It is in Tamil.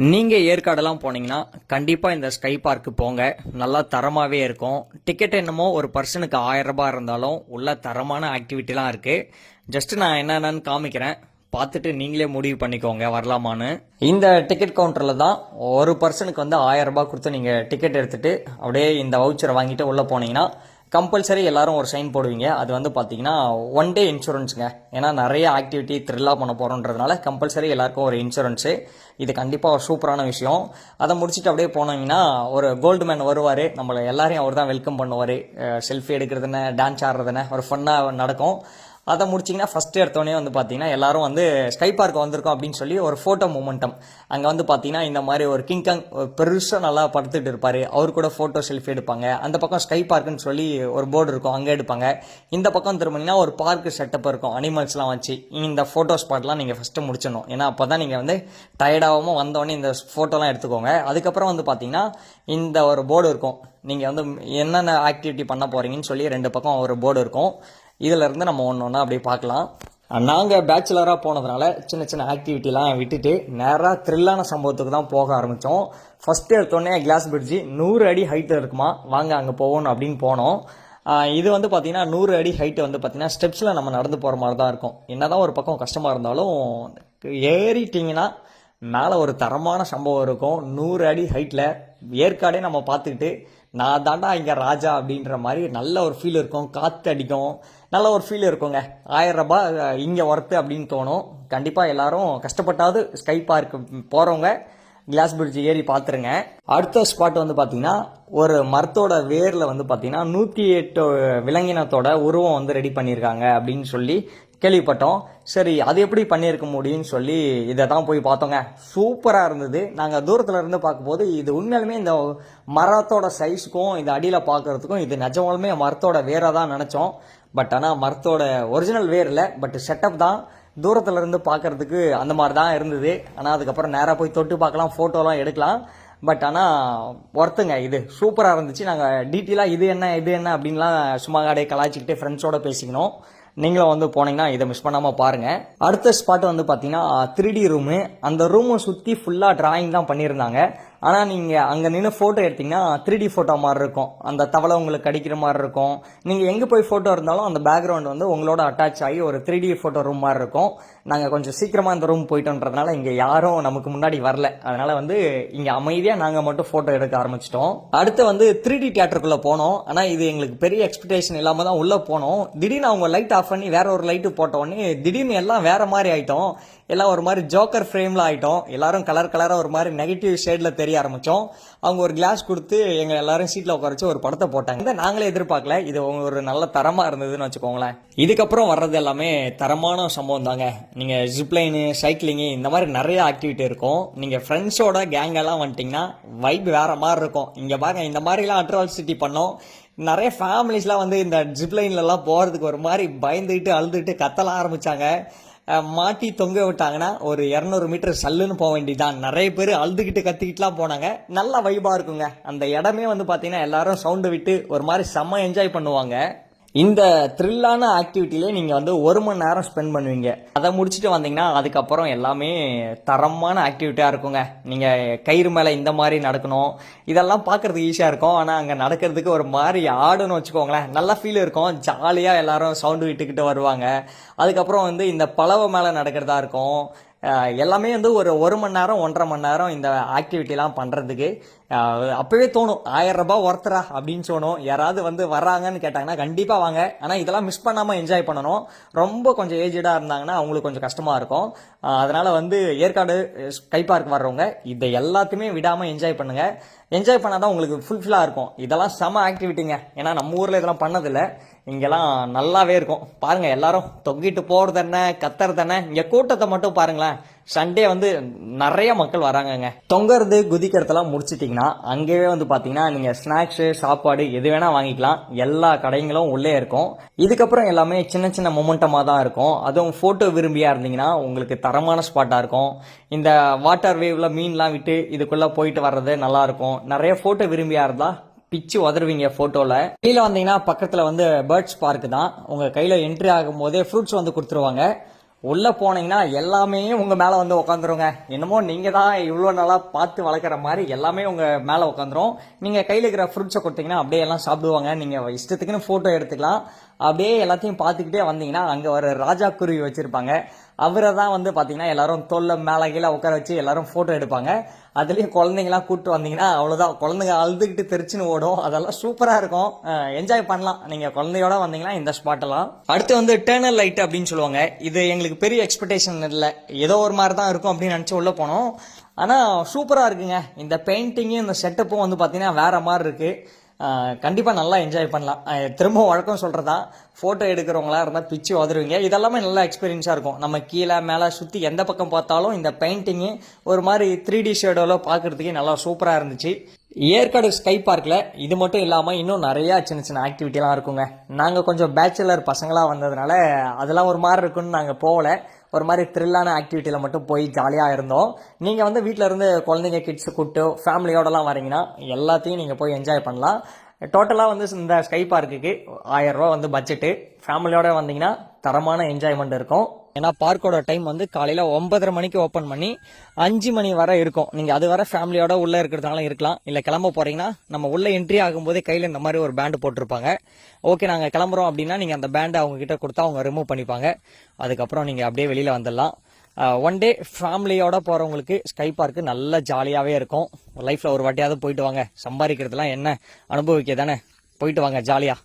நீங்கள் ஏற்காடெல்லாம் போனீங்கன்னா கண்டிப்பாக இந்த ஸ்கை பார்க்கு போங்க. நல்லா தரமாகவே இருக்கும். டிக்கெட் என்னமோ ஒரு பர்சனுக்கு 1000 ரூபாய் இருந்தாலும் உள்ள தரமான ஆக்டிவிட்டிலாம் இருக்குது. ஜஸ்ட் நான் என்னென்னு காமிக்கிறேன், பார்த்துட்டு நீங்களே முடிவு பண்ணிக்கோங்க வரலாமான்னு. இந்த டிக்கெட் கவுண்டரில் தான் ஒரு பர்சனுக்கு வந்து 1000 ரூபாய் கொடுத்து நீங்கள் டிக்கெட் எடுத்துகிட்டு அப்படியே இந்த வவுச்சரை வாங்கிட்டு உள்ளே போனீங்கன்னா கம்பல்சரி எல்லாரும் ஒரு சைன் போடுவீங்க. அது வந்து பார்த்தீங்கன்னா 1 டே இன்சூரன்ஸுங்க. ஏன்னா நிறைய ஆக்டிவிட்டி த்ரில்லாக பண்ண போகிறோன்றதுனால கம்பல்சரி எல்லாருக்கும் ஒரு இன்சூரன்ஸு. இது கண்டிப்பாக ஒரு சூப்பரான விஷயம். அதை முடிச்சுட்டு அப்படியே போனீங்கன்னா ஒரு கோல்டு மேன் வருவார். நம்மளை எல்லாரையும் அவர் தான் வெல்கம் பண்ணுவார். செல்ஃபி எடுக்கிறதுன்னு டான்ஸ் ஆடுறதுன்னு ஒரு ஃபன்னாக நடக்கும். அதை முடிச்சிங்கன்னா ஃபஸ்ட்டு எடுத்தோடனே வந்து பார்த்தீங்கன்னா எல்லாரும் வந்து ஸ்கை பார்க் வந்திருக்கோம் அப்படின்னு சொல்லி ஒரு ஃபோட்டோ மூமெண்டம். அங்கே வந்து பார்த்தீங்கன்னா இந்த மாதிரி ஒரு கிங்காங் பெருசாக நல்லா படுத்துட்டு இருப்பார். அவர் கூட ஃபோட்டோ செல்ஃபி எடுப்பாங்க. அந்த பக்கம் ஸ்கை பார்க்குன்னு சொல்லி ஒரு போர்டு இருக்கும், அங்கே எடுப்பாங்க. இந்த பக்கம் திரும்பிங்கன்னா ஒரு பார்க்கு செட்டப் இருக்கும், அனிமல்ஸ்லாம் வச்சு. இந்த ஃபோட்டோ ஸ்பாட்லாம் நீங்கள் ஃபஸ்ட்டு முடிச்சிடணும். ஏன்னா அப்போ தான் நீங்கள் வந்து டயர்டாகாமல் வந்தோடனே இந்த ஃபோட்டோலாம் எடுத்துக்கோங்க. அதுக்கப்புறம் வந்து பார்த்தீங்கன்னா இந்த ஒரு போர்டு இருக்கும். நீங்கள் வந்து என்னென்ன ஆக்டிவிட்டி பண்ண போகிறீங்கன்னு சொல்லி 2 பக்கம் ஒரு போர்டு இருக்கும். இதிலேருந்து நம்ம ஒன்று ஒன்றா அப்படியே பார்க்கலாம். நாங்கள் பேச்சுலராக போனதுனால சின்ன சின்ன ஆக்டிவிட்டிலாம் விட்டுட்டு நேராக த்ரில்லான சம்பவத்துக்கு தான் போக ஆரம்பித்தோம். ஃபஸ்ட்டு எடுத்தோடனே கிளாஸ் பிரிட்ஜி 100 அடி ஹைட்டு இருக்குமா, வாங்க அங்கே போகணும் அப்படின்னு போனோம். இது வந்து பார்த்தீங்கன்னா 100 அடி ஹைட்டு வந்து பார்த்தீங்கன்னா ஸ்டெப்ஸில் நம்ம நடந்து போகிற மாதிரி தான் இருக்கும். என்னதான் ஒரு பக்கம் கஷ்டமாக இருந்தாலும் ஏறிட்டிங்கன்னா மேலே ஒரு தரமான சம்பவம் இருக்கும். 100 அடி ஹைட்டில் ஏற்காடே நம்ம பார்த்துக்கிட்டு நான் தாண்டா இங்கே ராஜா அப்படின்ற மாதிரி நல்ல ஒரு ஃபீல் இருக்கும். காற்று அடிக்கும், நல்ல ஒரு ஃபீல் இருக்குங்க. 1000 ரூபாய் இங்கே ஒர்த்து அப்படின்னு தோணும். கண்டிப்பாக எல்லாரும் கஷ்டப்பட்டாவது ஸ்கை பார்க் போகிறவங்க கிளாஸ் பிரிட்ஜ் ஏறி பார்த்துருங்க. அடுத்த ஸ்பாட் வந்து பார்த்தீங்கன்னா ஒரு மரத்தோட வேரில் வந்து பார்த்தீங்கன்னா 108 விலங்கினத்தோட உருவம் வந்து ரெடி பண்ணியிருக்காங்க அப்படின்னு சொல்லி கேள்விப்பட்டோம். சரி, அது எப்படி பண்ணியிருக்க முடியும்னு சொல்லி இதை தான் போய் பார்த்தோங்க. சூப்பராக இருந்தது. நாங்கள் தூரத்தில் இருந்து பார்க்கும்போது இது உண்மையிலுமே இந்த மரத்தோட சைஸுக்கும் இந்த அடியில் பார்க்கறதுக்கும் இது நிஜமாலுமே மரத்தோட வேரை தான் நினச்சோம். பட் ஆனால் மரத்தோட ஒரிஜினல் வேர் இல்லை, பட் செட்டப் தான். தூரத்தில் இருந்து பார்க்கறதுக்கு அந்த மாதிரி தான் இருந்தது. ஆனால் அதுக்கப்புறம் நேராக போய் தொட்டு பார்க்கலாம், ஃபோட்டோலாம் எடுக்கலாம். பட் ஆனால் ஒர்த்துங்க, இது சூப்பராக இருந்துச்சு. நாங்கள் டீட்டெயிலாக இது என்ன அப்படின்லாம் சும்மா அப்படியே கலாய்ச்சிக்கிட்டே ஃப்ரெண்ட்ஸோட பேசிக்கணும். நீங்களும் வந்து போனீங்கன்னா இதை மிஸ் பண்ணாமல் பாருங்கள். அடுத்த ஸ்பாட் வந்து பார்த்தீங்கன்னா 3D ரூமு. அந்த ரூமை சுற்றி ஃபுல்லாக டிராயிங் தான் பண்ணியிருந்தாங்க. ஆனால் நீங்கள் அங்கே நின்று ஃபோட்டோ எடுத்திங்கன்னா 3D ஃபோட்டோ மாதிரி இருக்கும். அந்த தவளை உங்களுக்கு அடிக்கிற மாதிரி இருக்கும். நீங்கள் எங்கே போய் ஃபோட்டோ இருந்தாலும் அந்த பேக்ரவுண்ட் வந்து உங்களோட அட்டாச் ஆகி ஒரு 3D ஃபோட்டோ ரூம் மாதிரி இருக்கும். நாங்கள் கொஞ்சம் சீக்கிரமாக இந்த ரூம் போயிட்டோன்றதுனால இங்கே யாரும் நமக்கு முன்னாடி வரல. அதனால் வந்து இங்கே அமைதியாக நாங்கள் மட்டும் ஃபோட்டோ எடுக்க ஆரம்பிச்சிட்டோம். அடுத்து வந்து 3D தியேட்டருக்குள்ளே போனோம். ஆனால் இது எங்களுக்கு பெரிய எக்ஸ்பெக்டேஷன் இல்லாமல் தான் உள்ளே போனோம். திடீர்னு அவங்க லைட் ஆஃப் பண்ணி வேற ஒரு லைட்டு போட்ட உடனே திடீர்னு எல்லாம் வேற மாதிரி ஆயிட்டோம். எல்லாம் ஒரு மாதிரி ஜோக்கர் ஃப்ரேம்ல ஆயிட்டோம். எல்லாரும் கலர் கலராக ஒரு மாதிரி நெகட்டிவ் ஷேடில் தெரிய ஆரம்பித்தோம். அவங்க ஒரு கிளாஸ் கொடுத்து எங்கள் எல்லாரும் சீட்டில் உட்காரச்சு ஒரு படத்தை போட்டாங்க. நாங்களே எதிர்பார்க்கல. இது ஒரு நல்ல தரமாக இருந்ததுன்னு வச்சுக்கோங்களேன். இதுக்கப்புறம் வர்றது எல்லாமே தரமான சம்பவம் தாங்க. நீங்கள் ஜிப்லைனு, சைக்கிளிங்கு, இந்த மாதிரி நிறைய ஆக்டிவிட்டி இருக்கும். நீங்கள் ஃப்ரெண்ட்ஸோட கேங்கெல்லாம் வந்துட்டிங்கன்னா வைப் வேறு மாதிரி இருக்கும். இங்கே பாருங்க, இந்த மாதிரிலாம் அட்ராசிட்டி பண்ணோம். நிறைய ஃபேமிலிஸ்லாம் வந்து இந்த ஜிப்லைன்லலாம் போகிறதுக்கு ஒரு மாதிரி பயந்துக்கிட்டு அழுதுகிட்டு கத்தலாம் ஆரம்பித்தாங்க. மாட்டி தொங்க விட்டாங்கன்னா ஒரு 200 மீட்டர் சல்லுன்னு போக வேண்டியதான். நிறைய பேர் அழுதுகிட்டு கத்திக்கிட்டுலாம் போனாங்க. நல்ல வைபாக இருக்குங்க. அந்த இடமே வந்து பார்த்தீங்கன்னா எல்லாரும் சவுண்டு விட்டு ஒரு மாதிரி செம்ம என்ஜாய் பண்ணுவாங்க. இந்த த்ரில்லான ஆக்டிவிட்டிலே நீங்கள் வந்து 1 மணி நேரம் ஸ்பெண்ட் பண்ணுவீங்க. அதை முடிச்சுட்டு வந்தீங்கன்னா அதுக்கப்புறம் எல்லாமே தரமான ஆக்டிவிட்டியாக இருக்குங்க. நீங்கள் கயிறு மேலே இந்த மாதிரி நடக்கணும். இதெல்லாம் பார்க்குறதுக்கு ஈஸியாக இருக்கும். ஆனால் அங்கே நடக்கிறதுக்கு ஒரு மாதிரி ஆடுன்னு வச்சுக்கோங்களேன். நல்ல ஃபீல் இருக்கும். ஜாலியாக எல்லாரும் சவுண்டு விட்டுக்கிட்டு வருவாங்க. அதுக்கப்புறம் வந்து இந்த பலவை மேலே நடக்கிறதா இருக்கும். எல்லாமே வந்து ஒரு 1 மணி நேரம் 1.5 மணி நேரம் இந்த ஆக்டிவிட்டிலாம் பண்ணுறதுக்கு அப்போவே தோணும் 1000 ரூபாய் ஒருத்தரா அப்படின்னு தோணும். யாராவது வந்து வர்றாங்கன்னு கேட்டாங்கன்னா கண்டிப்பாக வாங்க. ஆனால் இதெல்லாம் மிஸ் பண்ணாமல் என்ஜாய் பண்ணணும். ரொம்ப கொஞ்சம் ஏஜ்டாக இருந்தாங்கன்னா அவங்களுக்கு கொஞ்சம் கஷ்டமாக இருக்கும். அதனால் வந்து ஏற்காடு ஸ்கை பார்க் வர்றவங்க இதை எல்லாத்தையுமே விடாமல் என்ஜாய் பண்ணுங்கள். என்ஜாய் பண்ணால் தான் உங்களுக்கு ஃபுல்ஃபில்லாக இருக்கும். இதெல்லாம் செம ஆக்டிவிட்டிங்க. ஏன்னா நம்ம ஊரில் இதெல்லாம் பண்ணதில்லை. இங்கெல்லாம் நல்லாவே இருக்கும். பாருங்கள், எல்லாரும் தொங்கிட்டு போகிறது என்ன, கத்துறது என்ன. இங்கே கூட்டத்தை மட்டும் பாருங்களேன். சண்டே வந்து நிறைய மக்கள் வராங்கங்க. தொங்குறது குதிக்கிறதெல்லாம் முடிச்சிட்டிங்கன்னா அங்கேயே வந்து பார்த்தீங்கன்னா நீங்கள் ஸ்நாக்ஸு, சாப்பாடு எது வேணால் வாங்கிக்கலாம். எல்லா கடைங்களும் உள்ளே இருக்கும். இதுக்கப்புறம் எல்லாமே சின்ன சின்ன மொமெண்டமாக தான் இருக்கும். அதுவும் ஃபோட்டோ விரும்பியாக இருந்தீங்கன்னா உங்களுக்கு தரமான ஸ்பாட்டாக இருக்கும். இந்த வாட்டர் வேவ்ல மீன்லாம் விட்டு இதுக்குள்ளே போயிட்டு வர்றது நல்லாயிருக்கும். நிறைய ஃபோட்டோ விரும்பியாக இருந்தால் பிச்சு உதருவீங்க ஃபோட்டோவில். வெளியில் வந்தீங்கன்னா பக்கத்தில் வந்து பேர்ட்ஸ் பார்க் தான். உங்கள் கையில் என்ட்ரி ஆகும் போதே ஃப்ரூட்ஸ் வந்து கொடுத்துருவாங்க. உள்ள போனீங்கன்னா எல்லாமே உங்க மேல வந்து உட்காந்துருங்க. என்னமோ நீங்க தான் இவ்வளவு நாளா பார்த்து வளர்க்குற மாதிரி எல்லாமே உங்க மேல உட்காந்துரும். நீங்க கையில இருக்கிற ஃப்ரூட்ஸை கொடுத்தீங்கன்னா அப்படியே எல்லாம் சாப்பிடுவாங்க. நீங்க இஷ்டத்துக்குன்னு போட்டோ எடுத்துக்கலாம். அப்படியே எல்லாத்தையும் பார்த்துக்கிட்டே வந்தீங்கன்னா அங்க ஒரு ராஜா குருவி வச்சிருப்பாங்க. அவரை தான் வந்து பாத்தீங்கன்னா எல்லாரும் தோல்ல மேல கீழே உட்கார வச்சு எல்லாரும் போட்டோ எடுப்பாங்க. அதுலயும் குழந்தைங்களாம் கூப்பிட்டு வந்தீங்கன்னா அவ்வளவுதான், குழந்தைங்க அழுதுகிட்டு தெரிச்சுன்னு ஓடும். அதெல்லாம் சூப்பரா இருக்கும். என்ஜாய் பண்ணலாம் நீங்க குழந்தையோட வந்தீங்கன்னா இந்த ஸ்பாட் எல்லாம். அடுத்து வந்து டேர்னல் லைட் அப்படின்னு சொல்லுவாங்க. இது எங்களுக்கு பெரிய எக்ஸ்பெக்டேஷன் இல்லை, ஏதோ ஒரு மாதிரி தான் இருக்கும் அப்படின்னு நினைச்சு உள்ள போனோம். ஆனா சூப்பரா இருக்குங்க. இந்த பெயிண்டிங்கும் இந்த செட்டப்பும் வந்து பாத்தீங்கன்னா வேற மாதிரி இருக்கு. கண்டிப்பா நல்லா என்ஜாய் பண்ணலாம். திரும்ப வழக்கம் சொல்றதா, போட்டோ எடுக்கிறவங்களா இருந்தா பிச்சு உதருவீங்க. இதெல்லாமே நல்ல எக்ஸ்பீரியன்ஸா இருக்கும். நம்ம கீழே மேல சுத்தி எந்த பக்கம் பார்த்தாலும் இந்த பெயிண்டிங் ஒரு மாதிரி 3D ஷேடோல பாக்குறதுக்கே நல்லா சூப்பரா இருந்துச்சு. ஏற்காடு ஸ்கை பார்க்ல இது மட்டும் இல்லாம இன்னும் நிறைய சின்ன சின்ன ஆக்டிவிட்டி எல்லாம் இருக்குங்க. நாங்க கொஞ்சம் பேச்சுலர் பசங்களா வந்ததுனால அதெல்லாம் ஒரு மாதிரி இருக்குன்னு நாங்க போகல. ஒரு மாதிரி த்ரில்லான ஆக்டிவிட்டியில மட்டும் போய் ஜாலியா இருந்தோம். நீங்க வந்து வீட்டில இருந்து குழந்தைங்க கிட்ஸ் கூப்பிட்டு ஃபேமிலியோடலாம் வரீங்கன்னா எல்லாத்தையும் நீங்க போய் என்ஜாய் பண்ணலாம். டோட்டலா வந்து இந்த ஸ்கை பார்க்குக்கு 1000 ரூபா வந்து பட்ஜெட்டு. ஃபேமிலியோட வந்தீங்கன்னா தரமான என்ஜாய்மெண்ட் இருக்கும். ஏன்னா பார்க்கோட டைம் வந்து காலையில 9:30 மணிக்கு ஓப்பன் பண்ணி 5 மணி வரை இருக்கும். நீங்க அது வரை ஃபேமிலியோட உள்ள இருக்கிறதுனால இருக்கலாம். இல்ல கிளம்ப போறீங்கன்னா நம்ம உள்ள என்ட்ரி ஆகும்போதே கையில இந்த மாதிரி ஒரு பேண்ட் போட்டிருப்பாங்க. ஓகே நாங்க கிளம்புறோம் அப்படின்னா நீங்க அந்த பேண்டை அவங்க கிட்ட கொடுத்தா அவங்க ரிமூவ் பண்ணிப்பாங்க. அதுக்கப்புறம் நீங்க அப்படியே வெளியில வந்துடலாம். ஒன் டே ஃபேமிலியோட போறவங்களுக்கு ஸ்கை பார்க்கு நல்ல ஜாலியாவே இருக்கும். லைஃப்ல ஒரு வாட்டியாவது போயிட்டு வாங்க. சம்பாதிக்கிறதுலாம் என்ன, அனுபவிக்க தானே, போயிட்டு வாங்க ஜாலியா.